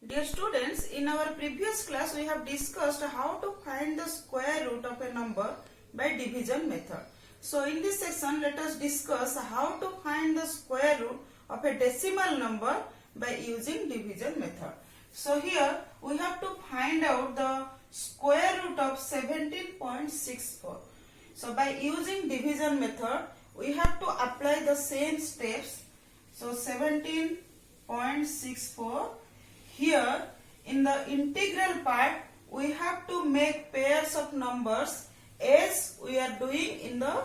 Dear students, in our previous class we have discussed how to find the square root of a number by division method. So in this section let us discuss how to find the square root of a decimal number by using division method. So here we have to find out the square root of 17.64. So by using division method we have to apply the same steps. So 17.64. Here in the integral part we have to make pairs of numbers as we are doing in the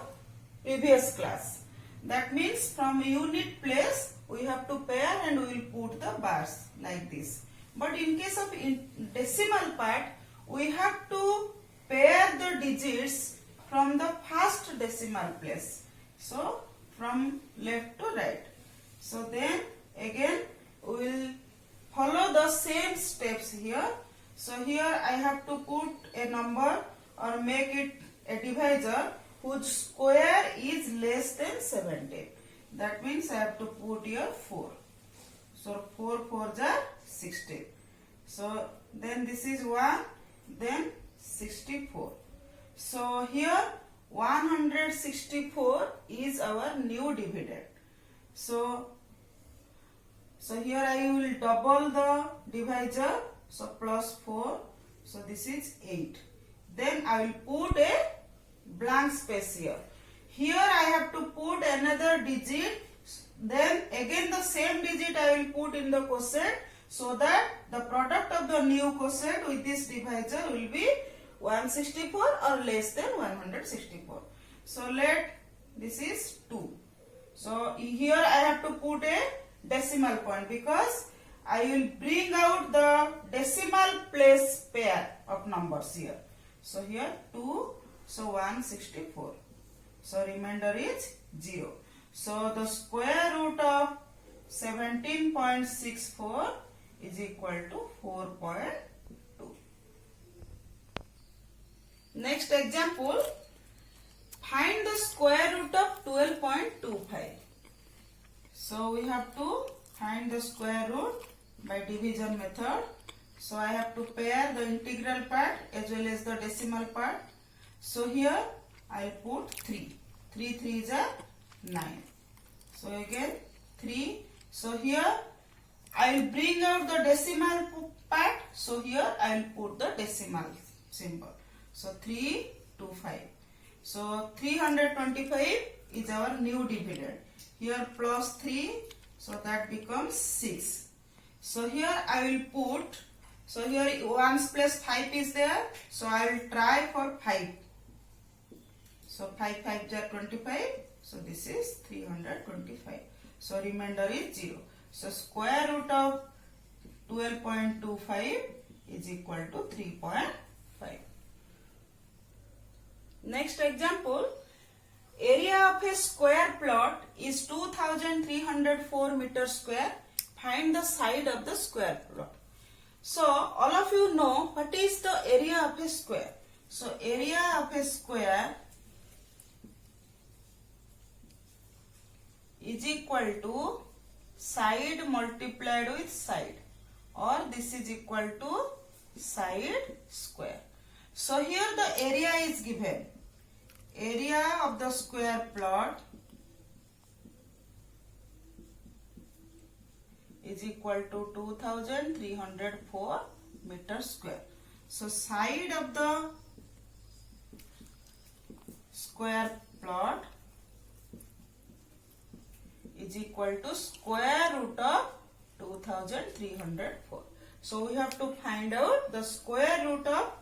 previous class. That means from unit place we have to pair and we will put the bars like this. But in case of decimal part we have to pair the digits from the first decimal place. So from left to right. So then again we will follow the same steps here. So here I have to put a number or make it a divisor whose square is less than 17. That means I have to put here 4. So 4 4s are 16. So then this is 1, then 64. So here 164 is our new dividend. So here I will double the divisor, so plus 4, so this is 8. Then I will put a blank space here. Here I have to put another digit, then again the same digit I will put in the quotient, so that the product of the new quotient with this divisor will be 164 or less than 164. So this is 2. So here I have to put a decimal point because I will bring out the decimal place pair of numbers here. So here 2, so 164. So remainder is 0. So the square root of 17.64 is equal to 4.2. Next example, find the square root of 12.25. So we have to find the square root by division method. So I have to pair the integral part as well as the decimal part. So here I put 3. 3 3s are 9. So again 3. So here I will bring out the decimal part. So here I will put the decimal symbol. So 3 2 5. So 325 is our new dividend. Here plus 3, so that becomes 6. So here I will put, so here 1 plus 5 is there, so I will try for 5. So 5 5s are 25, so this is 325. So remainder is 0. So square root of 12.25 is equal to 3.5. Next example. Area of a square plot is 2304 meters square. Find the side of the square plot. So all of you know what is the area of a square. So area of a square is equal to side multiplied with side, or this is equal to side square. So here the area is given. Area of the square plot is equal to 2304 meters square. So side of the square plot is equal to square root of 2304. So we have to find out the square root of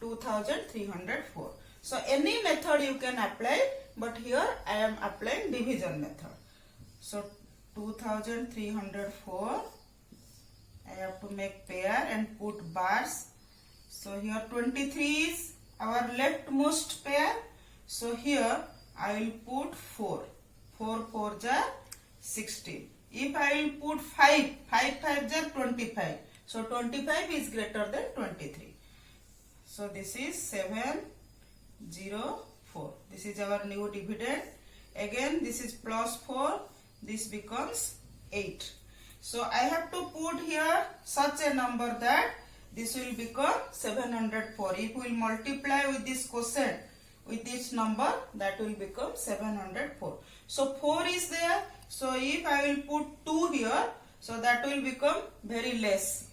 2304. So any method you can apply, but here I am applying division method. So 2304, I have to make pair and put bars. So here 23 is our leftmost pair. So here I will put 4. 4 4s are 16. If I will put 5, 5 5s are 25. So 25 is greater than 23. So this is 7 0 4. This is our new dividend. Again this is plus 4. This becomes 8. So I have to put here such a number that this will become 704. If we will multiply with this quotient with this number, that will become 704. So 4 is there. So if I will put 2 here, so that will become very less.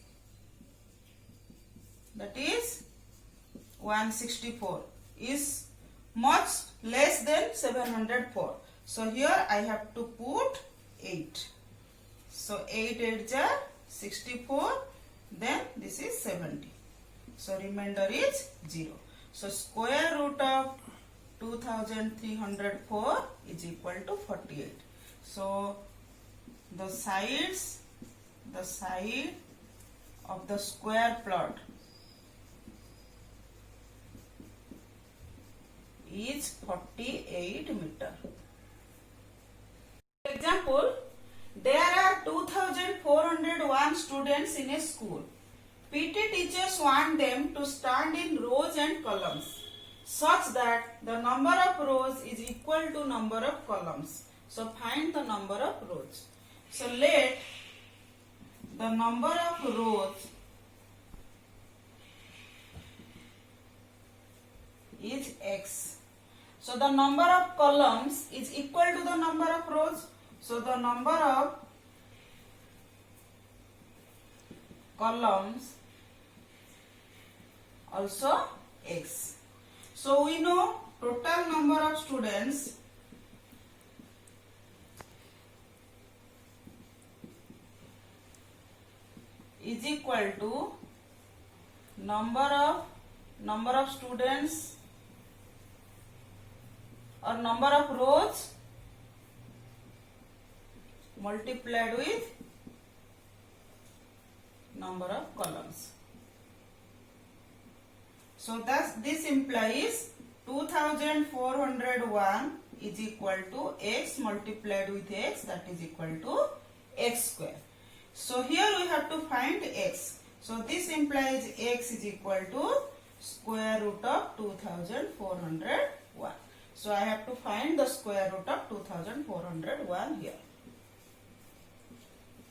That is 164 is much less than 704. So here I have to put 8. So 8 8 are 64. Then this is 70. So remainder is 0. So square root of 2304 is equal to 48. So the side of the square plot is 48 meter. Example, there are 2401 students in a school. PT teachers want them to stand in rows and columns such that the number of rows is equal to number of columns. So find the number of rows. So let the number of rows is x. So the number of columns is equal to the number of rows. So the number of columns also x. So we know total number of students is equal to number of students or number of rows multiplied with number of columns. So thus this implies 2401 is equal to x multiplied with x, that is equal to x square. So here we have to find x. So this implies x is equal to square root of 2401. So I have to find the square root of 2401 here.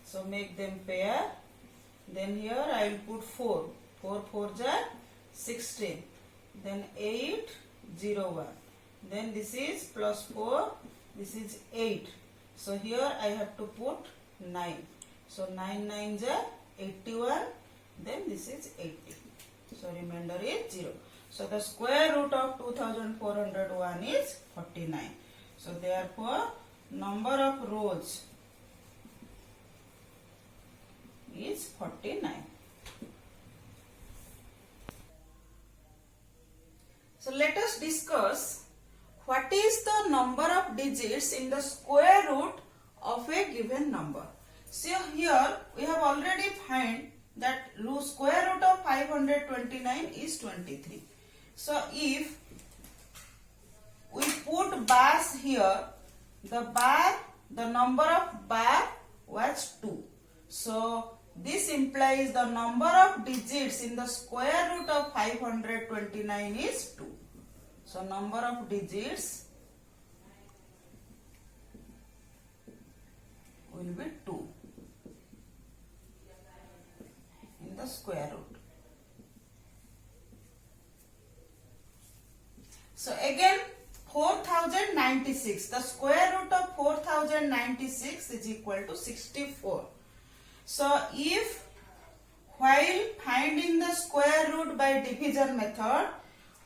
So make them pair. Then here I will put 4. 4 4s are 16. Then 8 0 1. Then this is plus 4. This is 8. So here I have to put 9. So 9 9s are 81. Then this is 80. So remainder is 0. So the square root of 2401 is 49. So therefore number of rows is 49. So let us discuss what is the number of digits in the square root of a given number. So here we have already find that square root of 529 is 23. So if we put bars here, the number of bar was 2. So this implies the number of digits in the square root of 529 is 2. So number of digits will be 2 in the square root. So again 4096, the square root of 4096 is equal to 64. So if while finding the square root by division method,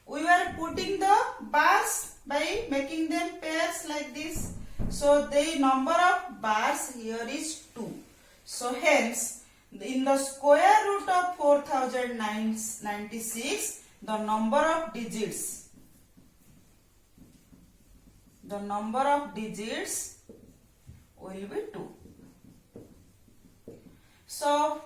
we were putting the bars by making them pairs like this. So the number of bars here is 2. So hence in the square root of 4096, the number of digits will be 2. So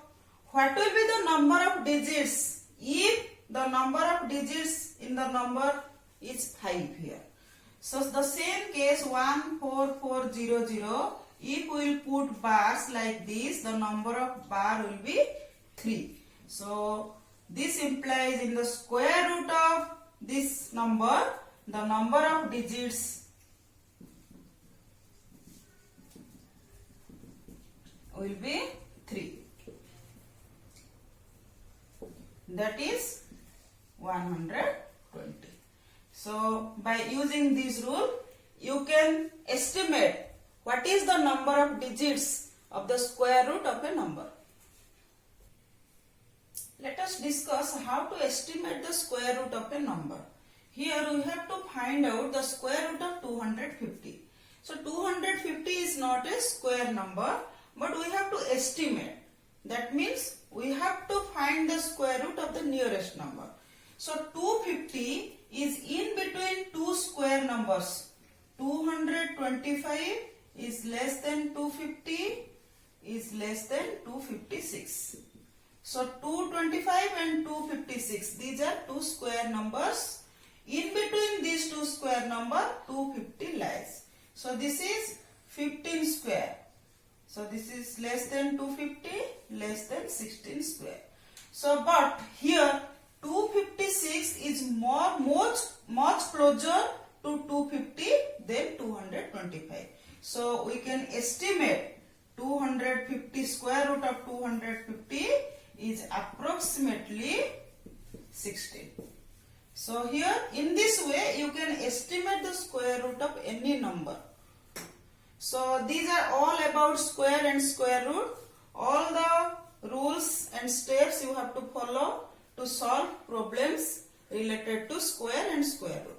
what will be the number of digits if the number of digits in the number is 5 here? So the same case 14400, if we will put bars like this, the number of bar will be 3. So this implies in the square root of this number, the number of digits will be 3. That is 120. So by using this rule, you can estimate what is the number of digits of the square root of a number. Let us discuss how to estimate the square root of a number. Here we have to find out the square root of 250. So 250 is not a square number, but we have to estimate. That means we have to find the square root of the nearest number. So 250 is in between two square numbers. 225 is less than 250 is less than 256. So 225 and 256, these are two square numbers. In between these two square number, 250 lies. So this is 15 square. So this is less than 250, less than 16 square. So but here 256 is much closer to 250 than 225. So we can estimate 250 square root of 250 is approximately 16. So here in this way you can estimate the square root of any number. So these are all about square and square root. All the rules and steps you have to follow to solve problems related to square and square root.